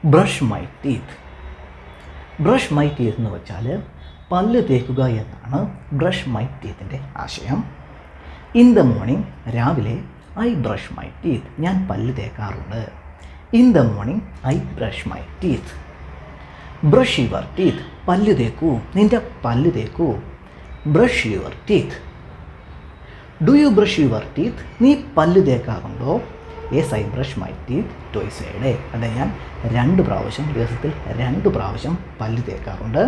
Brush my teeth. Brush my teeth എന്ന് വെച്ചാൽ പല്ല് തേക്കുക എന്നാണ് ബ്രഷ് മൈ ടീത്തിൻ്റെ ആശയം. ഇൻ ദ മോർണിംഗ്, രാവിലെ ഐ ബ്രഷ് മൈ ടീത്ത്, ഞാൻ പല്ല് തേക്കാറുണ്ട്. In the morning I brush my teeth. Brush your teeth, പല്ല് തേക്കൂ, നിൻ്റെ പല്ല് തേക്കൂ. Brush your teeth. Do you brush your teeth, നീ പല്ല് തേക്കാറുണ്ടോ? Yes I brush my teeth twice a day, അതെ ഞാൻ 2 പ്രാവശ്യം, ദിവസത്തിൽ 2 പ്രാവശ്യം പല്ല് തേക്കാറുണ്ട്.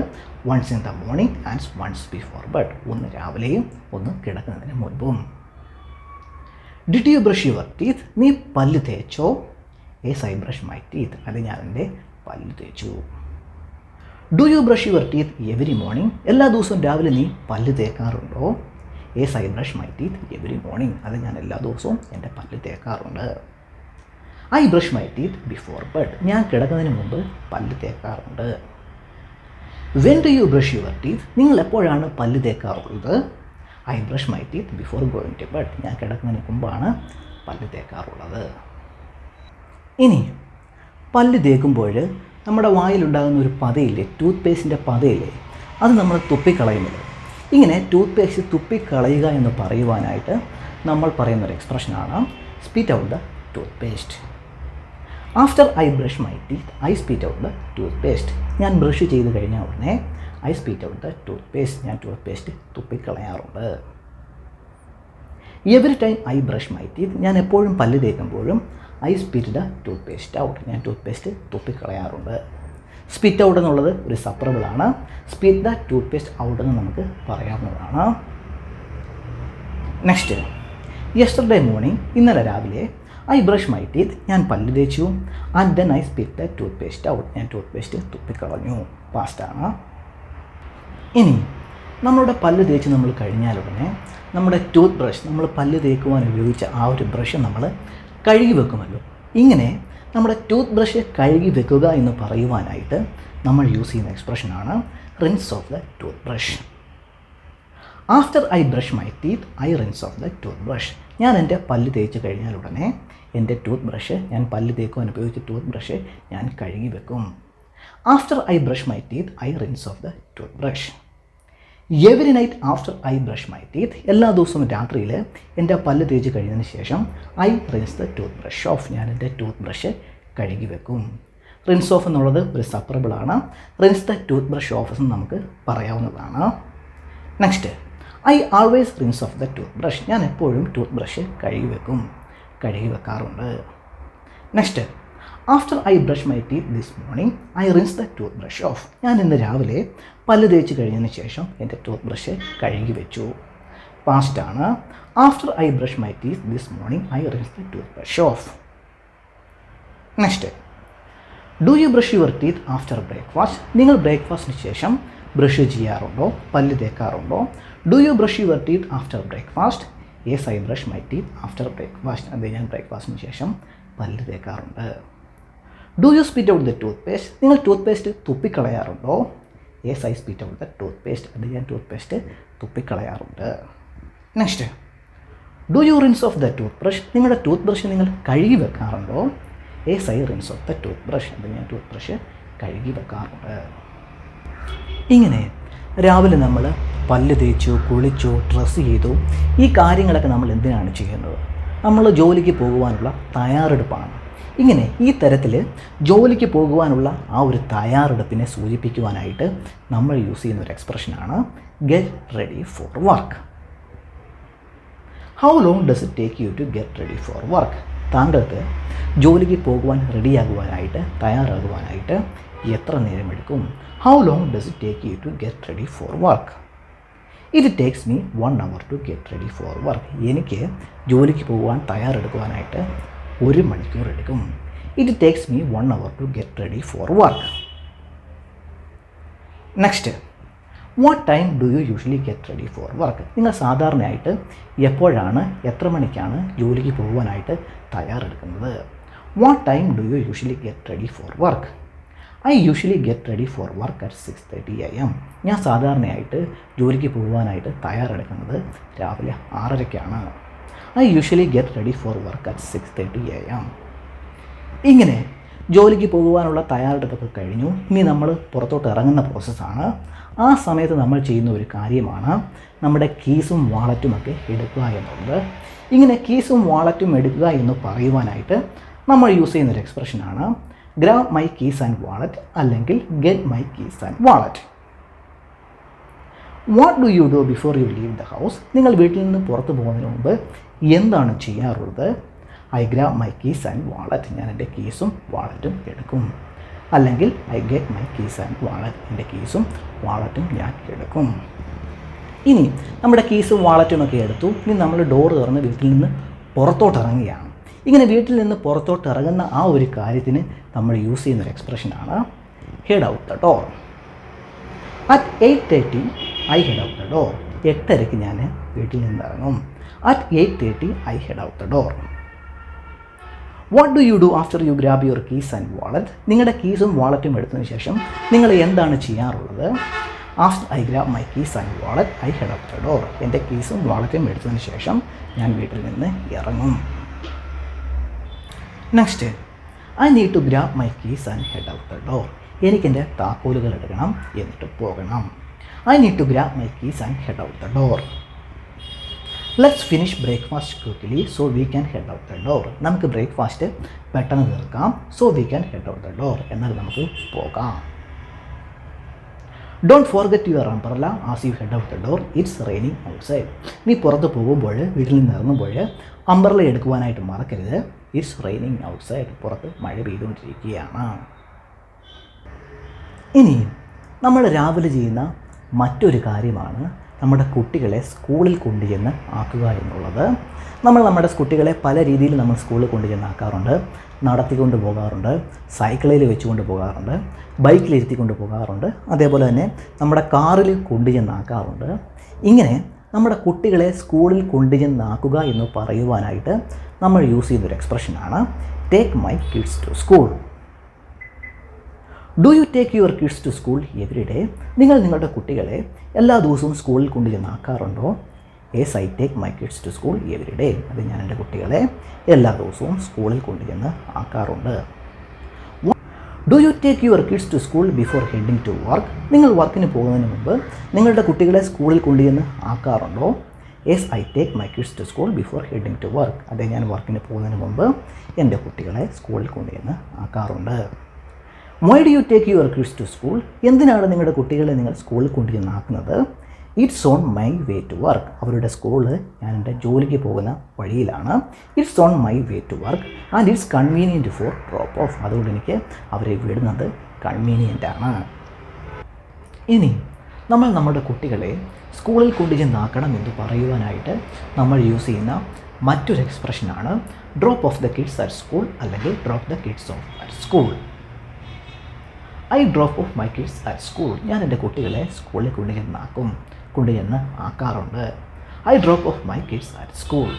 Once in the morning and once before bed, ഒന്ന് രാവിലെയും ഒന്ന് കിടക്കുന്നതിന് മുൻപും. Did you brush your teeth, നീ പല്ല് തേച്ചോ? Yes I brush my teeth, അത് ഞാൻ എൻ്റെ പല്ല് തേച്ചു. Do you brush your teeth every morning, എല്ലാ ദിവസവും രാവിലെ നീ പല്ല് തേക്കാറുണ്ടോ? Yes I brush my teeth every morning, അത് ഞാൻ എല്ലാ ദിവസവും എൻ്റെ പല്ല് തേക്കാറുണ്ട്. I brush my teeth before bed, ഞാൻ കിടക്കുന്നതിന് മുമ്പ് പല്ല് തേക്കാറുണ്ട്. When do you brush your teeth, നിങ്ങൾ എപ്പോഴാണ് പല്ല് തേക്കാറുള്ളത്? I brush my teeth before going to bed, ഞാൻ കിടക്കുന്നതിന് മുമ്പാണ് പല്ല് തേക്കാറുള്ളത്. ഇനി പല്ല് തേക്കുമ്പോൾ നമ്മുടെ വായിലുണ്ടാകുന്ന ഒരു പതയില്ലേ, ടൂത്ത് പേസ്റ്റിൻ്റെ പതയില്ലേ, അത് നമ്മൾ തുപ്പിക്കളയുന്നത്. ഇങ്ങനെ ടൂത്ത് പേസ്റ്റ് തുപ്പിക്കളയുക എന്ന് പറയുവാനായിട്ട് നമ്മൾ പറയുന്നൊരു എക്സ്പ്രഷനാണ് spit out the toothpaste. After I brush my teeth I spit out the toothpaste, ഞാൻ ബ്രഷ് ചെയ്ത് കഴിഞ്ഞാൽ ഉടനെ I spit out the toothpaste, ഞാൻ ടൂത്ത് പേസ്റ്റ് തുപ്പിക്കളയാറുണ്ട്. Every time I brush my teeth, ഞാൻ എപ്പോഴും പല്ല് തേക്കുമ്പോഴും I spit the toothpaste out, ഞാൻ ടൂത്ത് പേസ്റ്റ് തുപ്പിക്കളയാറുണ്ട്. സ്പിറ്റ് ഔട്ട് എന്നുള്ളത് ഒരു സപ്പറബിളാണ്. Spit the toothpaste out എന്ന് നമുക്ക് പറയാവുന്നതാണ്. നെക്സ്റ്റ്, യെസ്റ്റർഡേ മോർണിംഗ്, ഇന്നലെ രാവിലെ ഐ ബ്രഷ് മൈ ടീത്ത്, ഞാൻ പല്ല് തേച്ചു. And then I spit the toothpaste out, ഞാൻ ടൂത്ത് പേസ്റ്റ് തുപ്പിക്കളഞ്ഞു. പാസ്റ്റാണ്. ഇനി നമ്മളുടെ പല്ല് തേച്ച് നമ്മൾ കഴിഞ്ഞാലുടനെ നമ്മുടെ ടൂത്ത് ബ്രഷ്, നമ്മൾ പല്ല് തേക്കുവാൻ ഉപയോഗിച്ച ആ ഒരു ബ്രഷ് നമ്മൾ കഴുകി വെക്കുമല്ലോ. ഇങ്ങനെ നമ്മുടെ ടൂത്ത് ബ്രഷ് കഴുകി വെക്കുക എന്ന് പറയുവാനായിട്ട് നമ്മൾ യൂസ് ചെയ്യുന്ന എക്സ്പ്രഷനാണ് rinse off the toothbrush. After I brush my teeth I rinse off the toothbrush, ഞാൻ എൻ്റെ പല്ല് തേച്ച് കഴിഞ്ഞാൽ ഉടനെ എൻ്റെ ടൂത്ത് ബ്രഷ്, ഞാൻ പല്ല് തേക്കുവാൻ ഉപയോഗിച്ച ടൂത്ത് ബ്രഷ് ഞാൻ കഴുകി വെക്കും. After I brush my teeth I rinse off the tooth brush. Every night after I brush my teeth, എല്ലാ ദിവസവും രാത്രിയിൽ എൻ്റെ പല്ല് തേച്ച് കഴിഞ്ഞതിന് ശേഷം I rinse the toothbrush off, ഞാൻ എൻ്റെ ടൂത്ത് ബ്രഷ് കഴുകി വെക്കും. റിൻസ് ഓഫ് എന്നുള്ളത് ഒരു സപ്പറബിളാണ്. Rinse the toothbrush off എന്ന് നമുക്ക് പറയാവുന്നതാണ്. Next, I always rinse off the toothbrush, ഞാൻ എപ്പോഴും ടൂത്ത് ബ്രഷ് കഴുകി വെക്കാറുണ്ട്. Next, after I brush my teeth this morning I rinse the toothbrush off, ഞാൻ ഇന്ന് രാവിലെ പല്ല് തേച്ച് കഴിഞ്ഞതിന് ശേഷം എൻ്റെ ടൂത്ത് ബ്രഷ് കഴുകി വെച്ചു. പാസ്റ്റാണ്. After I brush my teeth this morning I rinse the toothbrush off. Next, do you brush your teeth after breakfast, നിങ്ങൾ ബ്രേക്ക്ഫാസ്റ്റിന് ശേഷം ബ്രഷ് ചെയ്യാറുണ്ടോ, പല്ല് തേക്കാറുണ്ടോ? Do you brush your teeth after breakfast? Yes I brush my teeth after breakfast, അത് ഞാൻ ബ്രേക്ക്ഫാസ്റ്റിന് ശേഷം പല്ല് തേക്കാറുണ്ട്. Do you spit out the toothpaste, നിങ്ങൾ ടൂത്ത് പേസ്റ്റ് തുപ്പിക്കളയാറുണ്ടോ? Yes I spit out the tooth paste, അത് ഞാൻ ടൂത്ത് പേസ്റ്റ് തുപ്പിക്കളയാറുണ്ട്. Next, do you rinse off the toothbrush, നിങ്ങളുടെ ടൂത്ത് ബ്രഷ് നിങ്ങൾ കഴുകി വെക്കാറുണ്ടോ? Yes I rinse off the toothbrush, അത് ഞാൻ ടൂത്ത് ബ്രഷ് കഴുകി വെക്കാറുണ്ട്. ഇങ്ങനെ രാവിലെ നമ്മൾ പല്ല് തേച്ചു, കുളിച്ചു, ഡ്രസ്സ് ചെയ്തു, ഈ കാര്യങ്ങളൊക്കെ നമ്മൾ എന്തിനാണ് ചെയ്യുന്നത്? നമ്മൾ ജോലിക്ക് പോകുവാനുള്ള തയ്യാറെടുപ്പാണ്. ഇങ്ങനെ ഈ തരത്തിൽ ജോലിക്ക് പോകുവാനുള്ള ആ ഒരു തയ്യാറെടുപ്പിനെ സൂചിപ്പിക്കുവാനായിട്ട് നമ്മൾ യൂസ് ചെയ്യുന്ന ഒരു എക്സ്പ്രഷനാണ് get ready for work. How long does it take you to get ready for work, താങ്കൾക്ക് ജോലിക്ക് പോകുവാൻ റെഡിയാകുവാനായിട്ട്, തയ്യാറാകുവാനായിട്ട് എത്ര നേരമെടുക്കും? How long does it take you to get ready for work? It takes me 1 hour to get ready for work, എനിക്ക് ജോലിക്ക് പോകുവാൻ തയ്യാറെടുക്കുവാനായിട്ട് 1 മണിക്കൂർ എടുക്കും. It takes me 1 hour to get ready for work. Next, what time do you usually get ready for work, നിങ്ങൾ സാധാരണയായിട്ട് എപ്പോഴാണ്, എത്ര മണിക്കാണ് ജോലിക്ക് പോകുവാനായിട്ട് തയ്യാറെടുക്കുന്നത്? What time do you usually get ready for work? I usually get ready for work at 6:30 AM, ഞാൻ സാധാരണയായിട്ട് ജോലിക്ക് പോകുവാനായിട്ട് തയ്യാറെടുക്കുന്നത് രാവിലെ 6:30-ക്കാണ്. I usually get ready for work at 6:30 AM. ഇങ്ങനെ ജോലിക്ക് പോകുവാനുള്ള തയ്യാറെടുപ്പൊക്കെ കഴിഞ്ഞു. ഇനി നമ്മൾ പുറത്തോട്ട് ഇറങ്ങുന്ന പ്രോസസ്സാണ്. ആ സമയത്ത് നമ്മൾ ചെയ്യുന്ന ഒരു കാര്യമാണ് നമ്മുടെ കീസും വാളറ്റുമൊക്കെ എടുക്കുക എന്നുള്ളത്. ഇങ്ങനെ കീസും വാളറ്റും എടുക്കുക എന്ന് പറയുവാനായിട്ട് നമ്മൾ യൂസ് ചെയ്യുന്നൊരു എക്സ്പ്രഷനാണ് grab my keys and wallet അല്ലെങ്കിൽ get my keys and wallet. What do you do before you leave the house? നിങ്ങൾ വീട്ടിൽ നിന്ന് പുറത്ത് പോകുന്നതിന് മുമ്പ് എന്താണ് ചെയ്യാറുള്ളത്? I grab my keys and wallet. ഞാൻ എൻ്റെ കീസും വാളറ്റും എടുക്കും. അല്ലെങ്കിൽ I get my keys and wallet. എൻ്റെ കീസും വാളറ്റും ഞാൻ എടുക്കും. ഇനി നമ്മുടെ കീസും വാളറ്റുമൊക്കെ എടുത്തു. ഇനി നമ്മൾ ഡോർ തുറന്ന് വീട്ടിൽ നിന്ന് പുറത്തോട്ട് ഇറങ്ങുകയാണ്. ഇങ്ങനെ വീട്ടിൽ നിന്ന് പുറത്തോട്ട് ഇറങ്ങുന്ന ആ ഒരു കാര്യത്തിന് നമ്മൾ യൂസ് ചെയ്യുന്നൊരു എക്സ്പ്രഷനാണ് head out the door. At 8:30 I head out the door. 8:30 ഞാൻ വീട്ടിൽ നിന്ന് ഇറങ്ങും. At 8:30 I head out the door. What do you do after you grab your keys and wallet? നിങ്ങളുടെ കീസും വാളറ്റും എടുത്തതിന് ശേഷം നിങ്ങൾ എന്താണ് ചെയ്യാറുള്ളത്? After I grab my keys and wallet I head out the door. എൻ്റെ കീസും വാളറ്റും എടുത്തതിന് ശേഷം ഞാൻ വീട്ടിൽ നിന്ന് ഇറങ്ങും. Next, I need to grab my keys and head out the door. എനിക്കെൻ്റെ താക്കോലുകൾ എടുക്കണം, എന്നിട്ട് പോകണം. I need to grab my keys and head out the door. Let's finish breakfast quickly so we can head out the door. നമുക്ക് breakfast പെട്ടെന്ന് തീർക്കാം. So we can head out the door. എന്നാൽ നമുക്ക് പോകാം. Don't forget your umbrella as you head out the door. It's raining outside. നീ പുറത്ത് പോകുമ്പോൾ, വീട്ടിൽ നിന്ന് ഇറങ്ങുമ്പോൾ അംബ്രല്ല എടുക്കുവാനായിട്ട് മറക്കരുത്. It's raining outside. പുറത്ത് മഴ പെയ്തുകൊണ്ടിരിക്കുകയാണ്. ഇനി നമ്മൾ രാവിലെ ചെയ്യുന്ന മറ്റൊരു കാര്യമാണ് നമ്മുടെ കുട്ടികളെ സ്കൂളിൽ കൊണ്ടുചെന്ന് ആക്കുക എന്നുള്ളത്. നമ്മൾ നമ്മുടെ കുട്ടികളെ പല രീതിയിൽ നമ്മൾ സ്കൂളിൽ കൊണ്ടുചെന്ന് ആക്കാറുണ്ട്. നടത്തിക്കൊണ്ട് പോകാറുണ്ട്, സൈക്കിളിൽ വെച്ചുകൊണ്ട് പോകാറുണ്ട്, ബൈക്കിലിരുത്തിക്കൊണ്ട് പോകാറുണ്ട്, അതേപോലെ തന്നെ നമ്മുടെ കാറിൽ കൊണ്ടുചെന്നാക്കാറുണ്ട്. ഇങ്ങനെ നമ്മുടെ കുട്ടികളെ സ്കൂളിൽ കൊണ്ടുചെന്നാക്കുക എന്ന് പറയുവാനായിട്ട് നമ്മൾ യൂസ് ചെയ്യുന്നൊരു എക്സ്പ്രഷനാണ് take my kids to school. Do you take your kids to school every day? നിങ്ങൾ നിങ്ങളുടെ കുട്ടികളെ എല്ലാ ദിവസവും സ്കൂളിൽ കൊണ്ടുചെന്നാക്കാറുണ്ടോ? Yes I take my kids to school every day. അത് ഞാൻ എൻ്റെ കുട്ടികളെ എല്ലാ ദിവസവും സ്കൂളിൽ കൊണ്ടുചെന്ന് ആക്കാറുണ്ട്. Do you take your kids to school before heading to work? നിങ്ങൾ വർക്കിന് പോകുന്നതിന് മുമ്പ് നിങ്ങളുടെ കുട്ടികളെ സ്കൂളിൽ കൊണ്ടുചെന്ന് ആക്കാറുണ്ടോ? Yes I take my kids to school before heading to work. അതേ ഞാൻ വർക്കിന് പോകുന്നതിന് മുമ്പ് എൻ്റെ കുട്ടികളെ സ്കൂളിൽ കൊണ്ടുചെന്ന് ആക്കാറുണ്ട്. Why do you take your kids to school? എന്തിനാണ് നിങ്ങളുടെ കുട്ടികളെ നിങ്ങൾ സ്കൂളിൽ കൊണ്ടുചെന്ന് ആക്കുന്നത്? It's on my way to work. അവരുടെ സ്കൂള് ഞാൻ എൻ്റെ ജോലിക്ക് പോകുന്ന വഴിയിലാണ്. It's on my way to work and it's convenient for drop off. അതുകൊണ്ട് എനിക്ക് അവരെ വിടുന്നത് കൺവീനിയൻ്റാണ്. ഇനി നമ്മൾ നമ്മുടെ കുട്ടികളെ സ്കൂളിൽ കൊണ്ടുചെന്നാക്കണം എന്ന് പറയുവാനായിട്ട് നമ്മൾ യൂസ് ചെയ്യുന്ന മറ്റൊരു എക്സ്പ്രഷനാണ് drop off the kids at school അല്ലെങ്കിൽ drop the kids off at school. I drop off my kids at school. ഞാൻ എൻ്റെ കുട്ടികളെ സ്കൂളിൽ കൊണ്ടുചെന്ന് ആക്കാറുണ്ട്. I drop off my kids at school.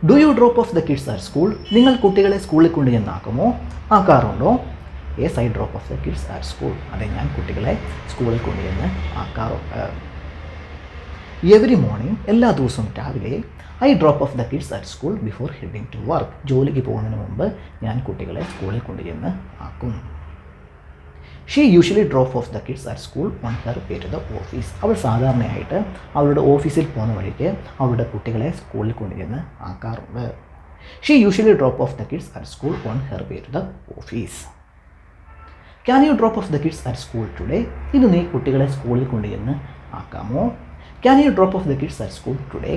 Do you drop off the kids at school? നിങ്ങൾ കുട്ടികളെ സ്കൂളിൽ കൊണ്ടുചെന്നാക്കുമോ, ആക്കാറുണ്ടോ? Yes I drop off the kids at school. അതെ ഞാൻ കുട്ടികളെ സ്കൂളിൽ കൊണ്ടുചെന്ന് ആക്കാറുണ്ട്. എവറി മോർണിംഗ്, എല്ലാ ദിവസവും രാവിലെ I drop off the kids at school before heading to work. ജോലിക്ക് പോകുന്നതിന് മുമ്പ് ഞാൻ കുട്ടികളെ സ്കൂളിൽ കൊണ്ടുചെന്ന് ആക്കും. She usually drop off the kids at school on her way to the office. അവൾ സാധാരണയായിട്ട് അവളുടെ ഓഫീസിൽ പോകുന്ന വഴിക്ക് അവളുടെ കുട്ടികളെ സ്കൂളിൽ കൊണ്ടുചെന്ന് ആക്കാറുണ്ട്. She usually drop off the kids at school on her way to the office. Can you drop off the kids at school today? ഇത് നീ കുട്ടികളെ സ്കൂളിൽ കൊണ്ടുചെന്ന് ആക്കാമോ? Can you drop off the kids at school today?